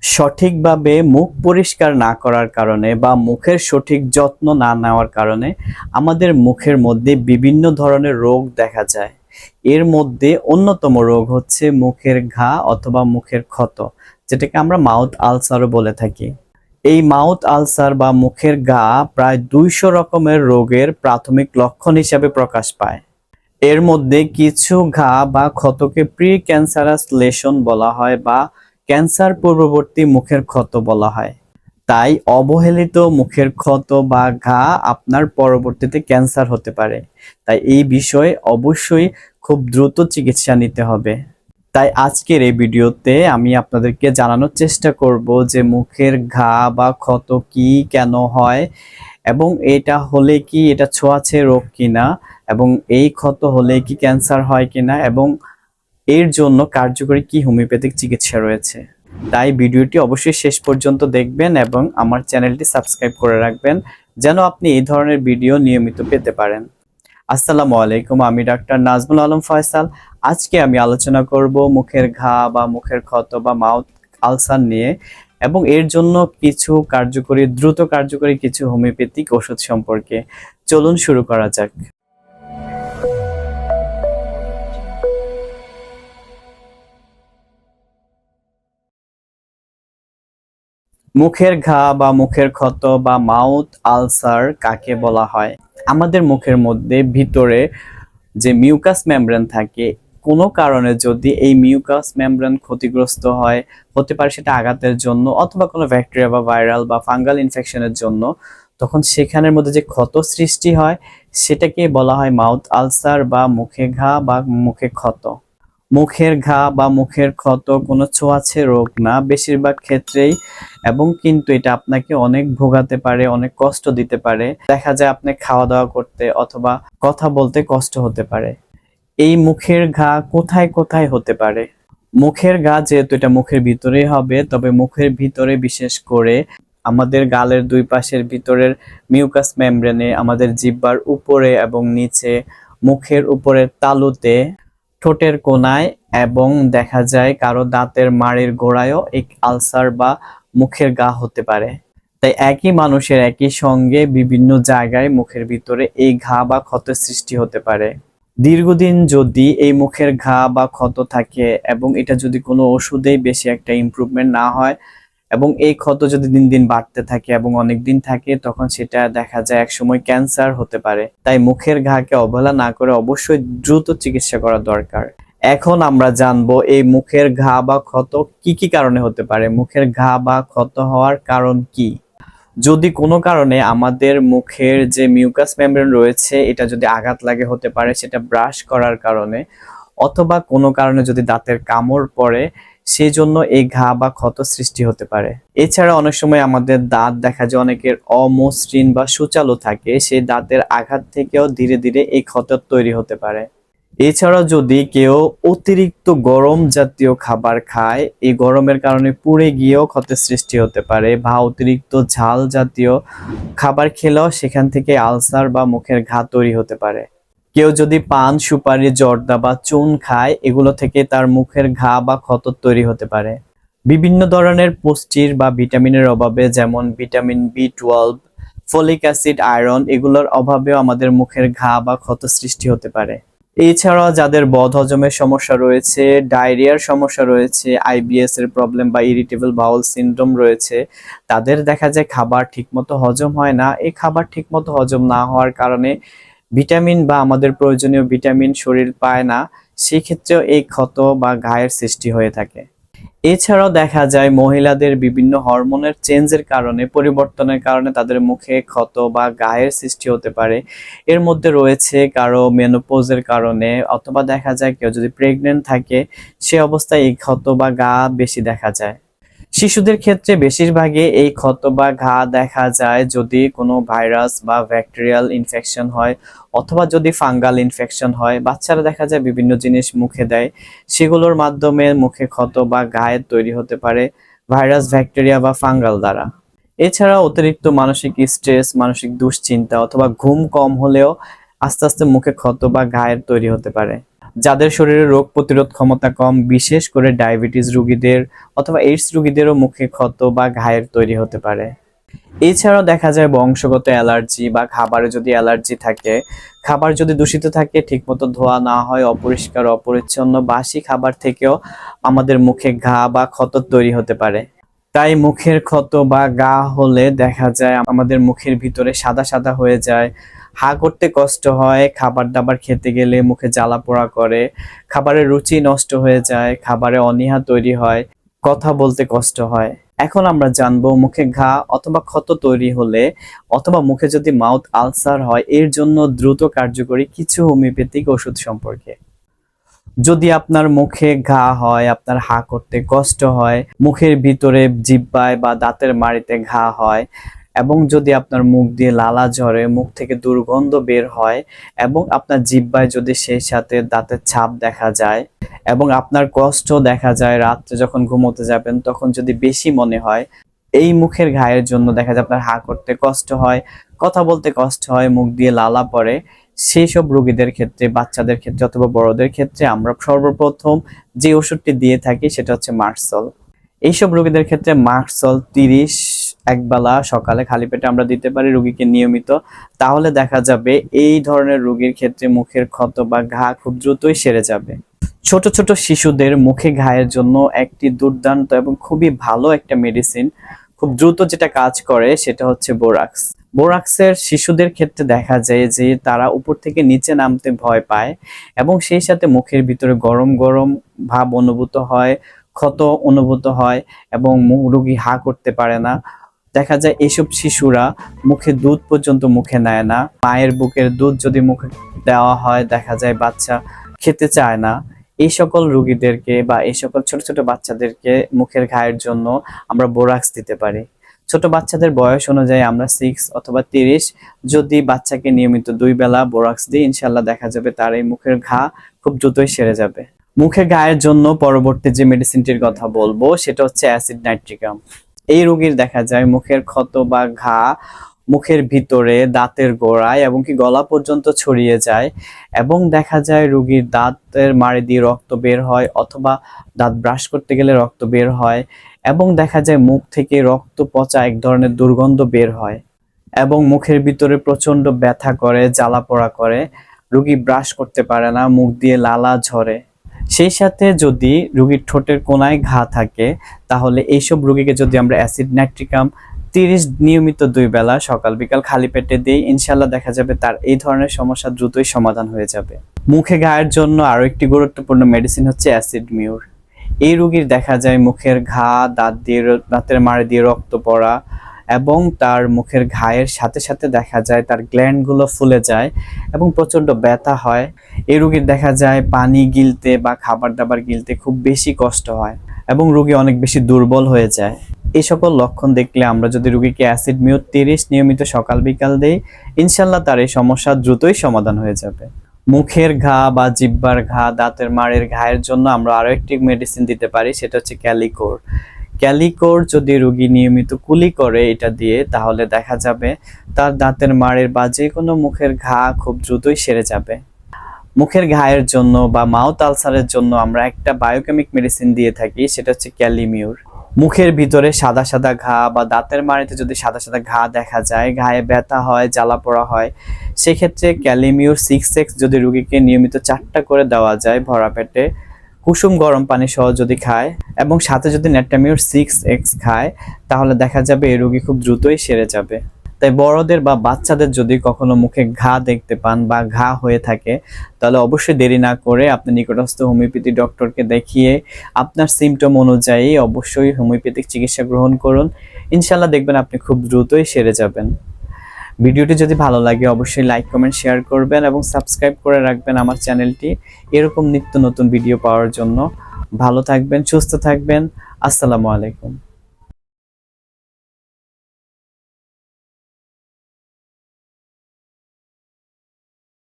সঠিকভাবে মুখ পরিষ্কার না করার কারণে বা মুখের সঠিক যত্ন না নেওয়ার কারণে আমাদের মুখের মধ্যে বিভিন্ন ধরনের রোগ দেখা যায়। এর মধ্যে অন্যতম রোগ হচ্ছে মুখের ঘা অথবা মুখের ক্ষত, যেটাকে আমরা মাউথ আলসারও বলে থাকি। এই মাউথ আলসার বা মুখের ঘা প্রায় 200 রকমের রোগের প্রাথমিক লক্ষণ হিসাবে প্রকাশ পায়। এর মধ্যে কিছু ঘা বা ক্ষতকে প্রি ক্যান্সারাস লেশন বলা হয় বা ক্যান্সার পূর্ববর্তী মুখের ক্ষত বলা হয়। তাই অবহেলিত মুখের ক্ষত বা ঘা আপনার পরবর্তীতে ক্যান্সার হতে পারে। তাই এই বিষয়ে অবশ্যই খুব দ্রুত চিকিৎসা নিতে হবে। তাই আজকের এই ভিডিওতে আমি আপনাদেরকে জানানোর চেষ্টা করব যে মুখের ঘা বা ক্ষত কি, কেন হয়, এবং এটা হলে কি এটা ছোঁয়াচে রোগ কিনা, এবং এই ক্ষত হলে কি ক্যান্সার হয় কিনা, এবং এর জন্য কার্যকরী কি হোমিওপ্যাথিক চিকিৎসা রয়েছে। তাই ভিডিওটি অবশ্যই শেষ পর্যন্ত দেখবেন এবং আমার চ্যানেলটি সাবস্ক্রাইব করে রাখবেন যেন আপনি এই ধরনের ভিডিও নিয়মিত পেতে পারেন। আসসালামু আলাইকুম, আমি ডাক্তার নাজমুল আলম ফয়সাল। আজকে আমি আলোচনা করব মুখের ঘা বা মুখের ক্ষত বা মাউথ আলসার নিয়ে, এবং এর জন্য কিছু দ্রুত কার্যকরী কিছু হোমিওপ্যাথিক ওষুধ সম্পর্কে। চলুন শুরু করা যাক। মুখের ঘা বা মুখের ক্ষত বা মাউথ আলসার কাকে বলা হয়? আমাদের মুখের মধ্যে ভিতরে যে মিউকাস মেমব্রেন থাকে, কোনো কারণে যদি এই মিউকাস মেমব্রেন ক্ষতিগ্রস্ত হয়, হতে পারে সেটা আঘাতের জন্য অথবা কোনো ব্যাকটেরিয়া বা ভাইরাল বা ফাঙ্গাল ইনফেকশনের জন্য, তখন সেখানের মধ্যে যে ক্ষত সৃষ্টি হয় সেটাকে বলা হয় মাউথ আলসার বা মুখে ঘা বা মুখে ক্ষত। মুখের ঘা বা মুখের ক্ষত কোনো ছোঁয়াচে রোগ না বেশিরভাগ ক্ষেত্রেই, এবং কিন্তু এটা আপনাকে অনেক ভোগাতে পারে, অনেক কষ্ট দিতে পারে। দেখা যায় আপনি খাওয়া দাওয়া করতে অথবা কথা বলতে কষ্ট হতে পারে। এই মুখের ঘা কোথায় কোথায় হতে পারে? মুখের ঘা যেহেতু এটা মুখের ভিতরেই হবে, তবে মুখের ভিতরে বিশেষ করে আমাদের গালের দুই পাশের ভিতরের মিউকাস মেমব্রেনে, আমাদের জিহ্বার উপরে এবং নিচে, মুখের উপরের তালুতে, ঠোঁটের কোনায়, এবং দেখা যায় কারো দাঁতের মাড়ির গোড়ায়ও এই আলসার বা মুখের ঘা হতে পারে। তাই একই মানুষের একই সঙ্গে বিভিন্ন জায়গায় মুখের ভিতরে এই ঘা বা ক্ষতের সৃষ্টি হতে পারে। দীর্ঘদিন যদি এই মুখের ঘা বা ক্ষত থাকে এবং এটা যদি কোনো ওষুধেই বেশি একটা ইমপ্রুভমেন্ট না হয়, এবং এই ক্ষত যদি দিন দিন বাড়তে থাকে এবং অনেক দিন থাকে, তখন সেটা দেখা যায় একসময় ক্যান্সার হতে পারে। তাই মুখের ঘাকে অবহেলা না করে অবশ্যই দ্রুত চিকিৎসা করা দরকার। এখন আমরা জানবো এই মুখের ঘা বা ক্ষত কি কি কারণে হতে পারে। মুখের ঘা বা ক্ষত হওয়ার কারণ কি? যদি কোনো কারণে আমাদের মুখের যে মিউকাস মেমব্রেন রয়েছে এটা যদি আঘাত লাগে, হতে পারে সেটা ব্রাশ করার কারণে, অথবা কোনো কারণে যদি দাঁতের কামড় পড়ে, সেই জন্য এই ঘা বা ক্ষত সৃষ্টি হতে পারে। এছাড়া অনেক সময় আমাদের দাঁত দেখা যায় অনেকের অমসৃণ বা সূচালো থাকে, সেই দাঁতের আঘাত থেকেও ধীরে ধীরে এই ক্ষত তৈরি হতে পারে। এছাড়াও যদি কেউ অতিরিক্ত গরম জাতীয় খাবার খায়, এই গরমের কারণে পুড়ে গিয়েও ক্ষতের সৃষ্টি হতে পারে, বা অতিরিক্ত ঝাল জাতীয় খাবার খেলেও সেখান থেকে আলসার বা মুখের ঘা তৈরি হতে পারে। কেউ যদি পান, সুপারি, জর্দা বা চুন খায়, এগুলো থেকে তার মুখের ঘা বা ক্ষত তৈরি হতে পারে। বিভিন্ন ধরনের পুষ্টির বা ভিটামিনের অভাবে, যেমন vitamin B 12, folic acid, iron, এগুলোর অভাবেও আমাদের মুখের ঘা বা ক্ষত সৃষ্টি হতে পারে। এছাড়াও যাদের বদহজমের সমস্যা রয়েছে, ডায়রিয়ার সমস্যা রয়েছে, আইবিএস এর প্রবলেম বা ইরিটেবল বাউল সিনড্রোম রয়েছে, তাদের দেখা যায় খাবার ঠিকমতো হজম হয় না। এই খাবার ঠিকমতো হজম না হওয়ার কারণে ভিটামিন বা আমাদের প্রয়োজনীয় ভিটামিন শরীর পায় না, সেক্ষেত্রেও এই ক্ষত বা ঘায়ের সৃষ্টি হয়ে থাকে। এছাড়াও দেখা যায় মহিলাদের বিভিন্ন হরমোনের চেঞ্জের কারণে, পরিবর্তনের কারণে তাদের মুখে ক্ষত বা ঘায়ের সৃষ্টি হতে পারে। এর মধ্যে রয়েছে কারো মেনোপজের কারণে, অথবা দেখা যায় কেউ যদি প্রেগনেন্ট থাকে, সে অবস্থায় এই ক্ষত বা ঘা বেশি দেখা যায়। শিশুদের ক্ষেত্রে বেশিরভাগই এই ক্ষত বা ঘা দেখা যায় যদি কোনো ভাইরাস বা ব্যাকটেরিয়াল ইনফেকশন হয়, অথবা যদি ফাঙ্গাল ইনফেকশন হয়। বাচ্চারা দেখা যায় বিভিন্ন জিনিস মুখে দেয়, সেগুলোর মাধ্যমে মুখে ক্ষত বা ঘায়ের তৈরি হতে পারে ভাইরাস, ব্যাকটেরিয়া বা ফাঙ্গাল দ্বারা। এছাড়া অতিরিক্ত মানসিক স্ট্রেস, মানসিক দুশ্চিন্তা অথবা ঘুম কম হলেও আস্তে আস্তে মুখে ক্ষত বা ঘায়ের তৈরি হতে পারে। যাদের শরীরে রোগ প্রতিরোধ ক্ষমতা কম, বিশেষ করে ডায়াবেটিস রোগীদের অথবা এইডস রোগীদেরও মুখে ক্ষত বা ঘায়ের তৈরি হতে পারে। এছাড়াও দেখা যায় বংশগত অ্যালার্জি বা খাবারে যদি অ্যালার্জি থাকে, খাবার যদি দূষিত থাকে, ঠিকমতো ধোয়া না হয়, অপরিষ্কার অপরিচ্ছন্ন, বাসি খাবার থেকেও আমাদের মুখে ঘা বা ক্ষত তৈরি হতে পারে। তাই মুখের ক্ষত বা ঘা হলে দেখা যায় আমাদের মুখের ভিতরে সাদা সাদা হয়ে যায়, হা করতে কষ্ট হয়, খাবার দাবার খেতে গেলে মুখে জ্বালা পোড়া করে, খাবারের রুচি নষ্ট হয়ে যায়, খাবারে অনীহা তৈরি হয়, কথা বলতে কষ্ট হয়। এখন আমরা জানবো মুখে ঘা অথবা ক্ষত তৈরি হলে অথবা মুখে যদি মাউথ আলসার হয় এর জন্য দ্রুত কার্যকরী কিছু হোমিওপ্যাথিক ওষুধ সম্পর্কে। যদি আপনার মুখে ঘা হয়, আপনার হা করতে কষ্ট হয়, মুখের ভিতরে জিহ্বায় বা দাঁতের মাড়িতে ঘা হয়, এবং যদি আপনার মুখ দিয়ে লালা ঝরে, মুখ থেকে দুর্গন্ধ বের হয়, এবং আপনার জিহ্বায় যদি সেই সাথে দাঁতের ছাপ দেখা যায়, এবং আপনার কষ্ট দেখা যায় রাত্রে যখন ঘুমোতে যাবেন তখন যদি বেশি মনে হয়, এই মুখের ঘায়ের জন্য দেখা যায় আপনার হা করতে কষ্ট হয়, কথা বলতে কষ্ট হয়, মুখ দিয়ে লালা পড়ে, সেই সব রোগীদের ক্ষেত্রে, বাচ্চাদের ক্ষেত্রে অথবা বড়দের ক্ষেত্রে আমরা সর্বপ্রথম যে ওষুধটি দিয়ে থাকি সেটা হচ্ছে মার্সল। এইসব রোগীদের ক্ষেত্রে মার্সল 30 একবেলা সকালে খালি পেটে আমরা দিতে পারি রোগীকে নিয়মিত। তাহলে দেখা যাবে এই ধরনের রোগীর ক্ষেত্রে মুখের ক্ষত বা ঘা খুব দ্রুতই সেরে যাবে। ছোট ছোট শিশুদের মুখে ঘায়ের জন্য একটি দুর্দান্ত এবং খুবই ভালো একটা মেডিসিন, খুব দ্রুত যেটা কাজ করে সেটা হচ্ছে বোরাক্স। বোরাক্সের শিশুদের ক্ষেত্রে দেখা যায় যে তারা উপর থেকে নিচে নামতে ভয় পায় এবং সেই সাথে মুখের ভিতরে গরম গরম ভাব অনুভূত হয়, ক্ষত অনুভূত হয় এবং রোগী হা করতে পারে না। দেখা যায় এসব শিশুরা মুখে দুধ পর্যন্ত মুখে নেয় না, মায়ের বুকের দুধ যদি মুখে দেওয়া হয় দেখা যায় বাচ্চা খেতে চায় না। এই সকল রোগীদেরকে বা এই সকল ছোট ছোট বাচ্চাদেরকে মুখের ঘায়ের জন্য আমরা বোরাক্স দিতে পারি। ছোট বাচ্চাদের বয়স অনুযায়ী আমরা 6 অথবা 30 যদি বাচ্চাকে নিয়মিত 2 বেলা বোরাক্স দিই ইনশাল্লাহ দেখা যাবে তার এই মুখের ঘা খুব দ্রুতই সেরে যাবে। মুখে ঘায়ের জন্য পরবর্তী যে মেডিসিনটির কথা বলবো সেটা হচ্ছে অ্যাসিড নাইট্রিকাম। এই রোগীর দেখা যায় মুখের ক্ষত বা ঘা মুখের ভিতরে, দাঁতের গোড়ায় এবং কি গলা পর্যন্ত ছড়িয়ে যায় এবং দেখা যায় রোগীর দাঁতের মাড়ি দিয়ে রক্ত বের হয় অথবা দাঁত ব্রাশ করতে গেলে রক্ত বের হয় এবং দেখা যায় মুখ থেকে রক্ত পচা এক ধরনের দুর্গন্ধ বের হয় এবং মুখের ভিতরে প্রচন্ড ব্যথা করে, জ্বালা পোড়া করে, রোগী ব্রাশ করতে পারে না, মুখ দিয়ে লালা ঝরে। সেই সাথে যদি রোগীর ঠোঁটের কোনায় ঘা থাকে তাহলে এইসব রোগীকে যদি আমরা অ্যাসিড নাইট্রিকাম 30 নিয়মিত 2 বেলা সকাল বিকাল খালি পেটে দিই ইনশাল্লাহ দেখা যাবে তার এই ধরনের সমস্যা দ্রুতই সমাধান হয়ে যাবে। মুখে ঘায়ের জন্য আরো একটি গুরুত্বপূর্ণ মেডিসিন হচ্ছে অ্যাসিড মিউর। এই রোগীর দেখা যায় মুখের ঘা, দাঁতের মাড়ি দিয়ে রক্ত পড়া এবং তার মুখের ঘায়ের সাথে সাথে দেখা যায় তার গ্ল্যান্ডগুলো ফুলে যায় এবং প্রচন্ড ব্যথা হয়। এই রোগীর দেখা যায় পানি গিলতে বা খাবার দাবার গিলতে খুব বেশি কষ্ট হয় এবং রোগী অনেক বেশি দুর্বল হয়ে যায়। এই সকল লক্ষণ দেখলে আমরা যদি রোগীকে অ্যাসিড মিউর 30 নিয়মিত সকাল বিকাল দেই ইনশাল্লাহ তার এই সমস্যা দ্রুতই সমাধান হয়ে যাবে। মুখের ঘা বা জিহ্বার ঘা, দাঁতের মাড়ির ঘায়ের জন্য আমরা আরো একটি মেডিসিন দিতে পারি সেটা হচ্ছে ক্যালিকোর। ক্যালিকোর যদি রোগী নিয়মিত কুলি করে এটা দিয়ে তাহলে দেখা যাবে তার দাঁতের মাড়ির বা যে কোনো মুখের ঘা খুব দ্রুতই সেরে যাবে। মুখের ঘায়ের জন্য বা মাউথ আলসারের জন্য আমরা একটা বায়োকেমিক মেডিসিন দিয়ে থাকি সেটা হচ্ছে ক্যালিমিউর। মুখের ভিতরে সাদা সাদা ঘা বা দাঁতের মাড়িতে যদি সাদা সাদা ঘা দেখা যায়, ঘায়ে ব্যথা হয়, জ্বালা পোড়া হয়, সেক্ষেত্রে ক্যালিমিউর 6x যদি রোগীকে নিয়মিত 4টা করে দেওয়া যায় ভরা পেটে, কুসুম গরম পানি সহ যদি খায় এবং সাথে যদি নেট্টামিউর 6x খায় তাহলে দেখা যাবে এই রোগী খুব দ্রুতই সেরে যাবে। তাই বড়দের বা বাচ্চাদের যদি কখনো মুখে ঘা দেখতে পান বা ঘা হয়ে থাকে তাহলে অবশ্যই দেরি না করে আপনি নিকটস্থ হোমিওপ্যাথি ডক্টরকে দেখিয়ে আপনার সিমটম অনুযায়ী অবশ্যই হোমিওপ্যাথিক চিকিৎসা গ্রহণ করুন। ইনশাল্লাহ দেখবেন আপনি খুব দ্রুতই সেরে যাবেন। ভিডিওটি যদি ভালো লাগে অবশ্যই লাইক কমেন্ট শেয়ার করবেন এবং সাবস্ক্রাইব করে রাখবেন আমার চ্যানেলটি এরকম নিত্য নতুন ভিডিও পাওয়ার জন্য। ভালো থাকবেন, সুস্থ থাকবেন। আসসালামু আলাইকুম।